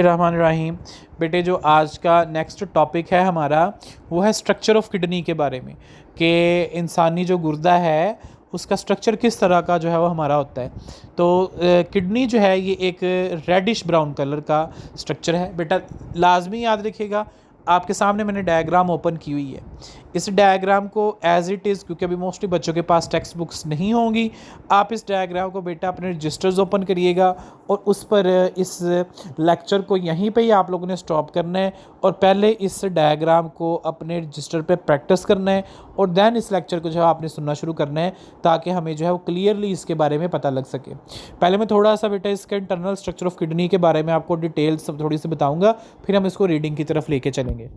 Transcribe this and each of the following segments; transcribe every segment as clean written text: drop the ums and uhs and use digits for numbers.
रहमान रहीम। बेटे जो आज का नेक्स्ट टॉपिक है हमारा वो है स्ट्रक्चर ऑफ किडनी के बारे में कि इंसानी जो गुर्दा है उसका स्ट्रक्चर किस तरह का जो है वो हमारा होता है। तो किडनी जो है ये एक रेडिश ब्राउन कलर का स्ट्रक्चर है। बेटा लाजमी याद रखिएगा, आपके सामने मैंने डायग्राम ओपन की हुई है। इस डायग्राम को एज इट इज़, क्योंकि अभी मोस्टली बच्चों के पास टेक्स्ट बुक्स नहीं होंगी, आप इस डायग्राम को बेटा अपने रजिस्टर्स ओपन करिएगा और उस पर इस लेक्चर को यहीं पे ही आप लोगों ने स्टॉप करना है और पहले इस डायग्राम को अपने रजिस्टर पे प्रैक्टिस करना है और देन इस लेक्चर को जो है आपने सुनना शुरू करना है ताकि हमें जो है वो क्लियरली इसके बारे में पता लग सके। पहले मैं थोड़ा सा बेटा इसका इंटरनल स्ट्रक्चर ऑफ किडनी के बारे में आपको डिटेल्स थोड़ी सी बताऊँगा, फिर हम इसको रीडिंग की तरफ लेके चलेंगे।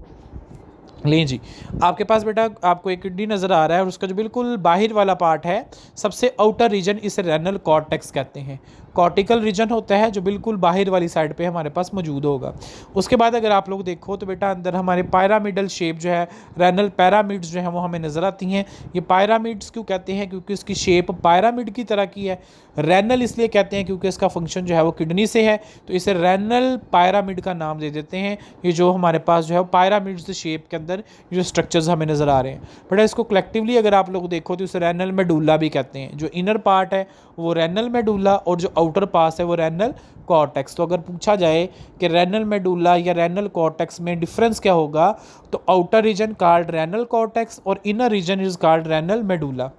लें जी, आपके पास बेटा आपको एक किडनी नज़र आ रहा है और उसका जो बिल्कुल बाहर वाला पार्ट है, सबसे आउटर रीजन, इसे रेनल कॉर्टेक्स कहते हैं। कॉर्टिकल रीजन होता है जो बिल्कुल बाहर वाली साइड पे हमारे पास मौजूद होगा। उसके बाद अगर आप लोग देखो तो बेटा अंदर हमारे पायरामिडल शेप जो है, रेनल पैरामिड्स जो है वो हमें नज़र आती हैं। ये पायरामिड्स क्यों कहते हैं? क्योंकि इसकी शेप पायरामिड की तरह की है। रेनल इसलिए कहते हैं क्योंकि इसका फंक्शन जो है वो किडनी से है, तो इसे रेनल पायरामिड का नाम दे देते हैं। ये जो हमारे पास जो है पायरामिड्स शेप के अंदर जो स्ट्रक्चर्स हमें नज़र आ रहे हैं, बेटा इसको कलेक्टिवली अगर आप लोग देखो तो इसे रेनल मेडुला भी कहते हैं। जो इनर पार्ट है वो रेनल मेडुला और जो आउटर पास है वो रेनल कॉर्टेक्स। तो अगर पूछा जाए कि रेनल मेडुला या रेनल कॉर्टेक्स में डिफरेंस क्या होगा, तो outer region called renal cortex और inner region is called renal medulla.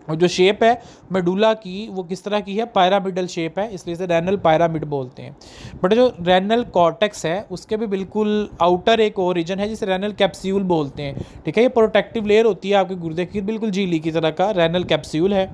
और जो शेप है मेडुला की वो किस तरह की है? पायरामिडल शेप है, इसलिए इसे रेनल पायरामिड बोलते हैं। बट जो रेनल कॉर्टेक्स है उसके भी बिल्कुल आउटर एक और रीजन है जिसे रेनल कैप्सूल बोलते हैं। ठीक है, ये प्रोटेक्टिव लेयर होती है आपके गुर्दे की, बिल्कुल झिल्ली की तरह का रेनल कैप्सूल है।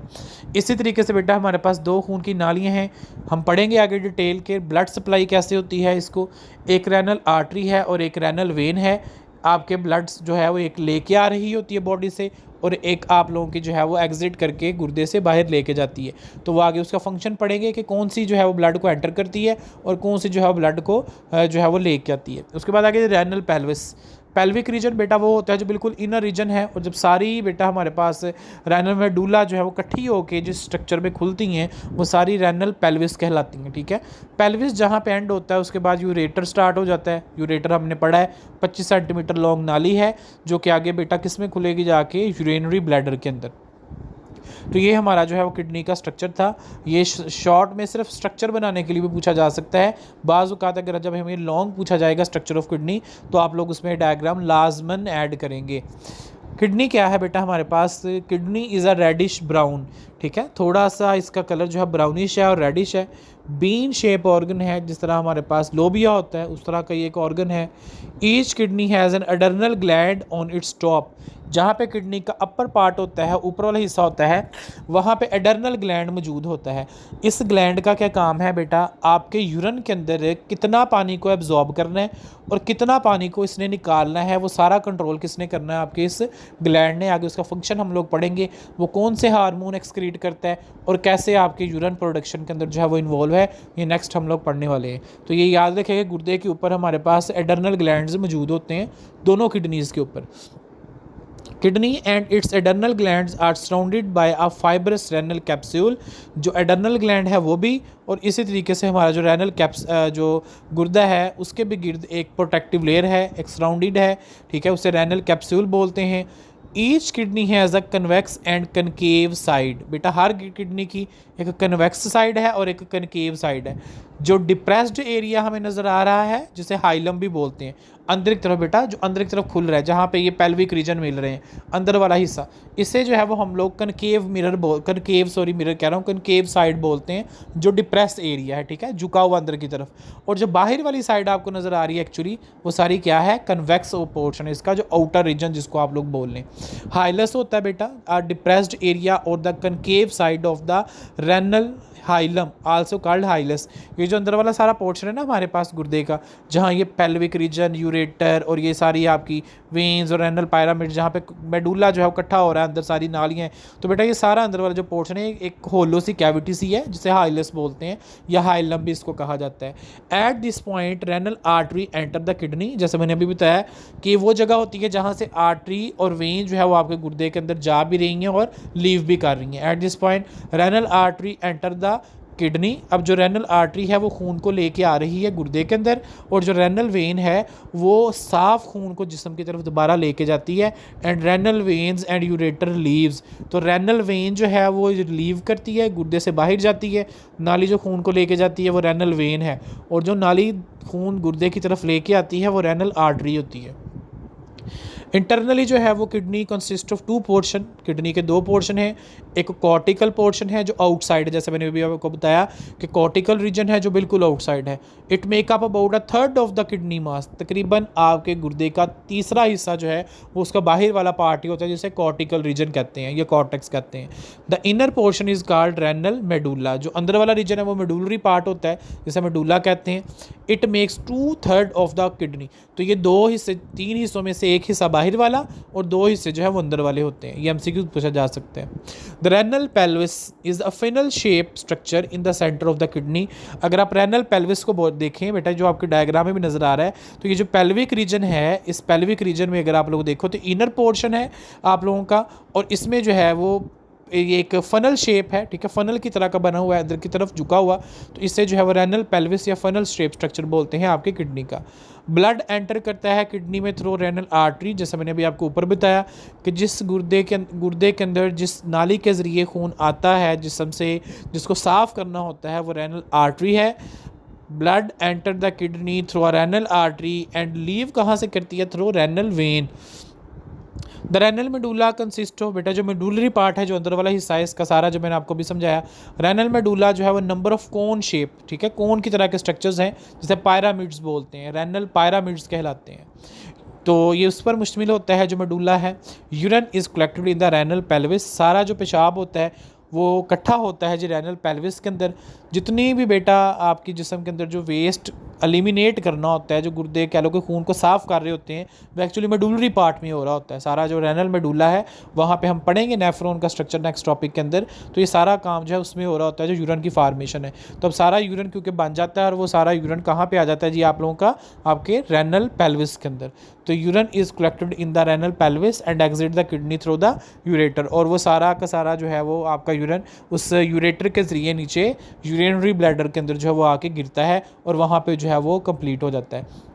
इसी तरीके से बेटा हमारे पास दो खून की नालियाँ हैं, हम पढ़ेंगे आगे डिटेल के ब्लड सप्लाई कैसे होती है इसको। एक रेनल आर्टरी है और एक रेनल वेन है। आपके ब्लड्स जो है वो एक लेके आ रही होती है बॉडी से और एक आप लोगों की जो है वो एग्जिट करके गुर्दे से बाहर लेके जाती है। तो वो आगे उसका फंक्शन पढ़ेंगे कि कौन सी जो है वो ब्लड को एंटर करती है और कौन सी जो है ब्लड को जो है वो लेके आती है। उसके बाद आगे रेनल पेल्विस। पेल्विक रीजन बेटा वो होता है जो बिल्कुल इनर रीजन है, और जब सारी बेटा हमारे पास रेनल मेडुला जो है वो इकट्ठी होकर जिस स्ट्रक्चर में खुलती हैं वो सारी रेनल पेल्विस कहलाती हैं। ठीक है, पेल्विस जहाँ पे एंड होता है उसके बाद यूरेटर स्टार्ट हो जाता है। यूरेटर हमने पढ़ा है 25 सेंटीमीटर लॉन्ग नाली है जो कि आगे बेटा किस में खुलेगी? जाके यूरिनरी ब्लैडर के अंदर। तो ये हमारा जो है वो किडनी का स्ट्रक्चर था। ये शॉर्ट में सिर्फ स्ट्रक्चर बनाने के लिए भी पूछा जा सकता है। बाज़ औक़ात अगर जब हमें लॉन्ग पूछा जाएगा स्ट्रक्चर ऑफ किडनी तो आप लोग उसमें डायग्राम लाजमन ऐड करेंगे। किडनी क्या है बेटा हमारे पास? Kidney is a reddish brown. ठीक है, थोड़ा सा इसका कलर जो है ब्राउनिश है और रेडिश है। बीन शेप ऑर्गन है, जिस तरह हमारे पास लोबिया होता है उस तरह का ये एक ऑर्गन है। Each kidney has an adrenal gland on its top. जहाँ पे किडनी का अपर पार्ट होता है, ऊपर वाला हिस्सा होता है, वहाँ पे एडर्नल ग्लैंड मौजूद होता है। इस ग्लैंड का क्या काम है बेटा? आपके यूरिन के अंदर कितना पानी को एब्जॉर्ब करना है और कितना पानी को इसने निकालना है, वो सारा कंट्रोल किसने करना है? आपके इस ग्लैंड ने। आगे उसका फंक्शन हम लोग पढ़ेंगे, वो कौन से हार्मोन एक्सक्रीट करता है और कैसे आपके यूरिन प्रोडक्शन के अंदर जो है वो इन्वॉल्व है, ये नेक्स्ट हम लोग पढ़ने वाले हैं। तो ये याद रखेंगे, गुर्दे के ऊपर हमारे पास एडर्नल ग्लैंड्स मौजूद होते हैं दोनों किडनीज़ के ऊपर। Kidney and its adrenal glands are surrounded by a fibrous renal capsule. जो एडर्नल ग्लैंड है वो भी, और इसी तरीके से हमारा जो रेनल जो गुर्दा है उसके भी गिर्द एक प्रोटेक्टिव लेयर है, एक सराउंडेड है। ठीक है, उसे रेनल कैप्सूल बोलते हैं। Each kidney has a convex and concave side. बेटा हर किडनी की एक कन्वेक्स साइड है और एक कनकेव साइड है। जो डिप्रेस्ड एरिया हमें नज़र आ रहा है जिसे हाइलम भी बोलते हैं, अंदर की तरफ बेटा जो अंदर की तरफ खुल रहा है जहाँ पे ये पेल्विक रीजन मिल रहे हैं अंदर वाला हिस्सा, इसे जो है वो हम लोग कनकेव साइड बोलते हैं, जो डिप्रेस एरिया है। ठीक है, झुका हुआ अंदर की तरफ। और जो बाहर वाली साइड आपको नज़र आ रही है एक्चुअली वो सारी क्या है? कन्वेक्स पोर्शन है इसका, जो आउटर रीजन जिसको आप लोग बोल लें। हाइलस होता है बेटा डिप्रेस्ड एरिया और the concave side of the renal hilum, also called hilus. ये जो अंदर वाला सारा पोर्शन है ना हमारे पास गुर्दे का, जहाँ ये पेल्विक रीजन, यूरेटर और ये सारी आपकी वेन्स और रेनल पायरामिड, जहाँ पे मेडुला जो है वो इकट्ठा हो रहा है, अंदर सारी नालियाँ हैं, तो बेटा ये सारा अंदर वाला जो पोर्शन है एक होलो सी कैविटी सी है जिसे हाइलस बोलते हैं या हाइलम भी इसको कहा जाता है। At this point renal artery enter the kidney. जैसे मैंने अभी बताया कि वो जगह होती है जहाँ से आर्टरी और वेन जो है वो आपके गुर्दे के अंदर जा भी रही हैं और लीव भी कर रही हैं। At this point renal artery enter the kidney. अब जो रेनल आर्टरी है वो खून को लेके आ रही है गुर्दे के अंदर, और जो रेनल वेन है वो साफ खून को जिस्म की तरफ दोबारा लेके जाती है। And renal veins and ureter leaves, तो रेनल वेन जो है वो लीव करती है, गुर्दे से बाहर जाती है। नाली जो खून को लेके जाती है वो रेनल वेन है, और जो नाली खून गुर्दे की तरफ लेके आती है वो रेनल आर्टरी होती है। इंटरनली जो है वो kidney consist of 2 portion, kidney के 2 पोर्शन हैं। एक कॉर्टिकल पोर्शन है जो आउटसाइड, जैसे मैंने अभी आपको बताया कि कॉर्टिकल रीजन है जो बिल्कुल आउटसाइड है। It make up about 1/3 of the kidney mass, तकरीबन आपके गुर्दे का तीसरा हिस्सा जो है वो उसका बाहर वाला पार्ट ही होता है, जिसे कॉर्टिकल रीजन कहते हैं या कॉर्टेक्स कहते हैं। The inner portion is called renal medulla, जो अंदर वाला रीजन है वो मेडुलरी पार्ट होता है, जिसे मेडुला कहते हैं। It makes 2/3 of the kidney, तो ये 2 हिस्से, 3 हिस्सों में से एक हिस्सा बाहर वाला और 2 हिस्से जो है वो अंदर वाले होते हैं। ये एमसीक्यू पूछा जा सकते हैं। The renal pelvis is a funnel shape structure in the centre of the kidney. अगर आप रेनल पेल्विस को देखें बेटा, जो आपके डायग्राम में भी नजर आ रहा है, तो ये जो पेल्विक रीजन है, इस पेल्विक रीजन में अगर आप लोग देखो तो इनर पोर्शन है आप लोगों का, और इसमें जो है वो ये एक फनल शेप है, ठीक है, फनल की तरह का बना हुआ है, अंदर की तरफ झुका हुआ, तो इससे जो है वो रेनल पेल्विस या फनल शेप स्ट्रक्चर बोलते हैं आपके किडनी का। ब्लड एंटर करता है किडनी में थ्रू रेनल आर्टरी, जैसे मैंने अभी आपको ऊपर बताया कि जिस गुर्दे के अंदर जिस नाली के ज़रिए खून आता है जिस्म से, जिसको साफ़ करना होता है, वो रेनल आर्टरी है। Blood enter the kidney through a renal artery and leave कहाँ से करती है? Through renal vein. The renal medulla consist of, बेटा जो मेडुलरी पार्ट है, जो अंदर वाला हिस्सा है इसका सारा, जो मैंने आपको भी समझाया, रेनल मेडुला जो है वो नंबर ऑफ कोन शेप, ठीक है, कोन की तरह के स्ट्रक्चर्स हैं, जैसे पायरामिड्स बोलते हैं, रेनल पायरामिड्स कहलाते हैं। तो ये उस पर मुश्तमिल होता है जो मेडुला है। Urine is collected in the renal pelvis, सारा जो पेशाब होता है वो इकट्ठा होता है जी रेनल पेल्विस के अंदर। जितनी भी बेटा आपकी जिस्म के अंदर जो वेस्ट एलिमिनेट करना होता है, जो गुर्दे कह लो कि खून को साफ़ कर रहे होते हैं, वो एक्चुअली मेडुलरी पार्ट में हो रहा होता है। सारा जो रेनल मेडुला है वहाँ पे हम पढ़ेंगे नेफ्रॉन का स्ट्रक्चर नेक्स्ट टॉपिक के अंदर, तो ये सारा काम जो है उसमें हो रहा होता है, जो यूरिन की फार्मेशन है। तो अब सारा यूरिन क्योंकि बन जाता है, और वो सारा यूरिन कहाँ पर आ जाता है जी आप लोगों का, आपके रेनल पेल्विस के अंदर। तो urine is collected in the renal pelvis and exit the kidney through the ureter, और वो सारा का सारा जो है वो आपका यूरिन उस यूरेटर के ज़रिए नीचे यूरिनरी ब्लैडर के अंदर जो है वो आके गिरता है, और वहाँ पे जो है वो कंप्लीट हो जाता है।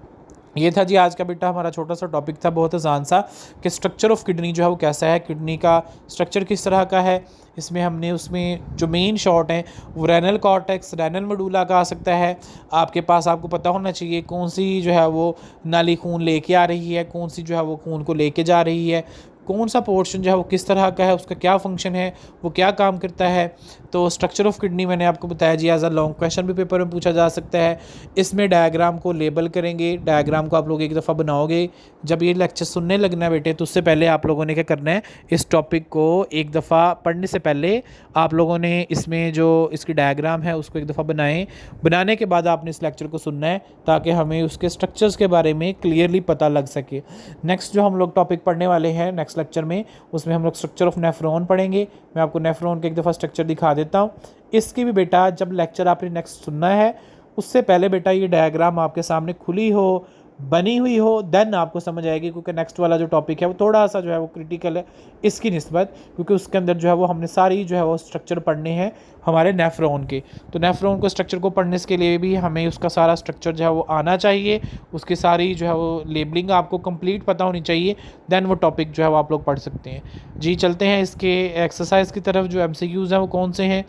ये था जी आज का बेटा हमारा छोटा सा टॉपिक था, बहुत आसान सा, कि स्ट्रक्चर ऑफ किडनी जो है वो कैसा है, किडनी का स्ट्रक्चर किस तरह का है। इसमें हमने उसमें जो मेन शॉर्ट हैं वो रेनल कॉर्टेक्स, रेनल मेडुला का आ सकता है आपके पास। आपको पता होना चाहिए कौन सी जो है वो नाली खून लेके आ रही है, कौन सी जो है वो खून को लेके जा रही है, कौन सा पोर्शन जो है वो किस तरह का है, उसका क्या फंक्शन है, वो क्या काम करता है। तो स्ट्रक्चर ऑफ किडनी मैंने आपको बताया जी, एज अ लॉन्ग क्वेश्चन भी पेपर में पूछा जा सकता है। इसमें डायग्राम को लेबल करेंगे, डायग्राम को आप लोग एक दफ़ा बनाओगे। जब ये लेक्चर सुनने लगना है बेटे, तो उससे पहले आप लोगों ने क्या करना है, इस टॉपिक को एक दफ़ा पढ़ने से पहले आप लोगों ने इसमें जो इसकी डायग्राम है उसको एक दफ़ा बनाएं। बनाने के बाद आपने इस लेक्चर को सुनना है, ताकि हमें उसके स्ट्रक्चर्स के बारे में क्लियरली पता लग सके। नेक्स्ट जो हम लोग टॉपिक पढ़ने वाले हैं नेक्स्ट लेक्चर में, उसमें हम लोग स्ट्रक्चर ऑफ नेफ्रॉन पढ़ेंगे। मैं आपको नेफ्रॉन के एक दफ़ा स्ट्रक्चर दिखा देता हूँ। इसकी भी बेटा जब लेक्चर आपने नेक्स्ट सुनना है, उससे पहले बेटा ये डायग्राम आपके सामने खुली हो, बनी हुई हो, देन आपको समझ आएगी, क्योंकि नेक्स्ट वाला जो टॉपिक है वो थोड़ा सा जो है वो क्रिटिकल है इसकी निस्बत, क्योंकि उसके अंदर जो है वो हमने सारी जो है वो स्ट्रक्चर पढ़ने हैं हमारे नेफ्रॉन के। तो नेफ्रॉन को स्ट्रक्चर को पढ़ने के लिए भी हमें उसका सारा स्ट्रक्चर जो है वो आना चाहिए, उसकी सारी जो है वो लेबलिंग आपको कंप्लीट पता होनी चाहिए, देन वो टॉपिक जो है वो आप लोग पढ़ सकते हैं जी। चलते हैं इसके एक्सरसाइज की तरफ। जो MCQs हैं वो कौन से हैं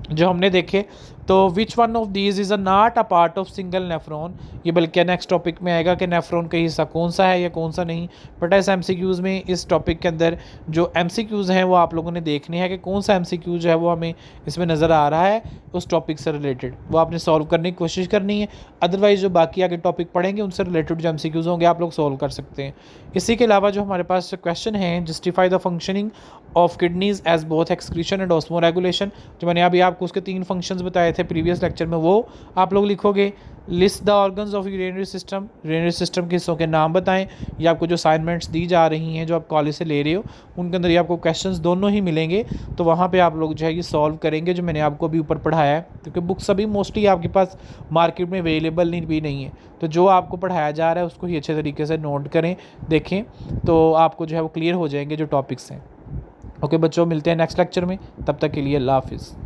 जो हमने देखे, तो which one of these is a not a part of single nephron, ये बल्कि नेक्स्ट टॉपिक में आएगा कि नेफ्रॉन का हिस्सा कौन सा है या कौन सा नहीं। बट ऐसे MCQs में इस टॉपिक के अंदर जो MCQs हैं वो आप लोगों ने देखने हैं कि कौन सा MCQ जो है वो हमें इसमें नज़र आ रहा है उस टॉपिक से रिलेटेड, वो आपने सॉल्व करने की कोशिश करनी है। अदरवाइज़ जो बाकी आगे टॉपिक पढ़ेंगे उनसे रिलेटेड जो MCQs होंगे आप लोग सॉल्व कर सकते हैं। इसी के अलावा जो हमारे पास क्वेश्चन है, justify the functioning of kidneys as both excretion and osmoregulation, जो मैंने अभी आपको उसके 3 फंक्शंस बताए थे प्रीवियस लेक्चर में, वो आप लोग लिखोगे। List the organs of urinary system, urinary system के हिस्सों के नाम बताएं। ये आपको जो असाइनमेंट्स दी जा रही हैं जो आप कॉलेज से ले रहे हो, उनके अंदर ये आपको क्वेश्चंस दोनों ही मिलेंगे, तो वहाँ पे आप लोग जो है ये सॉल्व करेंगे, जो मैंने आपको अभी ऊपर पढ़ाया है, क्योंकि बुक्स अभी मोस्टली आपके पास मार्केट में अवेलेबल नहीं है। तो जो आपको पढ़ाया जा रहा है उसको ही अच्छे तरीके से नोट करें, देखें, तो आपको जो है वो क्लियर हो जाएंगे जो टॉपिक्स हैं। ओके बच्चों, मिलते हैं नेक्स्ट लेक्चर में, तब तक के लिए अल्लाह हाफिज़।